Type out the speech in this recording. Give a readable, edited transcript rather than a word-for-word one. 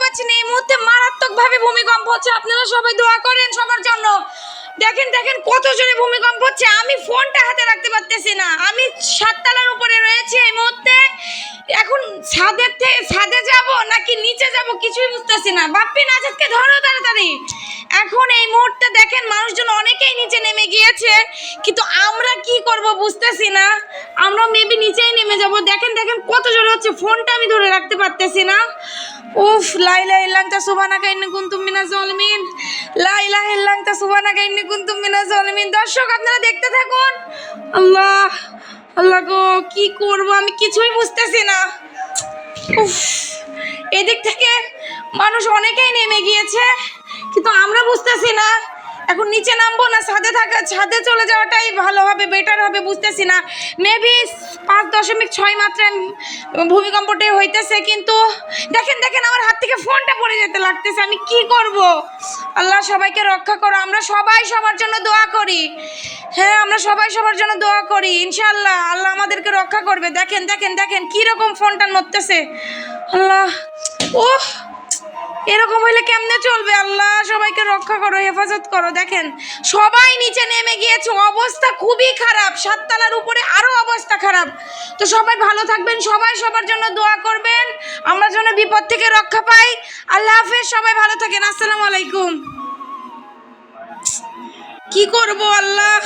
পাচ্ছি না, এই মুহূর্তে মারাত্মকভাবে ভূমিকম্প হচ্ছে। আপনারা সবাই দোয়া করেন সবার জন্য। দেখেন দেখেন কত জোরে ভূমিকম্প হচ্ছে, আমি ফোনটা হাতে রাখতে পারতেছি না। আমি 7 তলার উপরে রয়েছি এই মুহূর্তে। এখন ছাদে যাব নাকি নিচে যাব কিছুই বুঝতেছি না। বাপ্পি নাজাদকে ধরো তাড়াতাড়ি। এখন এই মুহূর্তে দেখেন মানুষজন অনেকেই নিচে নেমে গিয়েছে, কিন্তু আমরা কি করব বুঝতেছি না। আমরা মেবি নিচেই নেমে যাব। দেখেন দেখেন কত জোরে হচ্ছে, ফোনটা আমি ধরে রাখতে পারতেছি না। উফ, লা ইলাহা ইল্লা আনতা সুবহানাকা ইন্নী কুনতু মিনাজ জালিমিন, লা ইলাহা ইল্লা আনতা সুবহানাকা ইন্নী কুনতু মিনাজ জালিমিন। দর্শক আপনারা দেখতে থাকুন। আল্লাহ আল্লাহ গো, কি করব আমি কিছুই বুঝতেছি না। উফ, এদিক থেকে মানুষ অনেকেই নেমে গিয়েছে, কিন্তু আমরা বুঝতেছি না এখন নিচে নামবো না ছাদে চলে যাওয়াটাই ভালো হবে, বেটার হবে, বুঝতেছি না। মেবি 5.6 মাত্রায় ভূমিকম্পটাই হইতেছে, কিন্তু দেখেন দেখেন আমার হাত থেকে ফোনটা পড়ে যেতে লাগতেছে। আমি কি করব? আল্লাহ সবাইকে রক্ষা করো। আমরা সবাই সবার জন্য দোয়া করি। হ্যাঁ, আমরা সবাই সবার জন্য দোয়া করি। ইনশাআল্লাহ আল্লাহ আমাদেরকে রক্ষা করবে। দেখেন দেখেন দেখেন কীরকম ফোনটা নড়তেছে। আল্লাহ, ওহ, এরকম হইলে কেমনে চলবে? আল্লাহ সবাইকে রক্ষা করো, হেফাজত করো। দেখেন সবাই নিচে নেমে গিয়েছে, অবস্থা খুবই খারাপ। 7 তলার উপরে আরো অবস্থা খারাপ। তো সবাই ভালো থাকবেন, সবাই সবার জন্য দোয়া করবেন, আমরা যেন বিপদ থেকে রক্ষা পাই। আল্লাহ হাফেজ, সবাই ভালো থাকেন। আসসালামু আলাইকুম। কি করব আল্লাহ?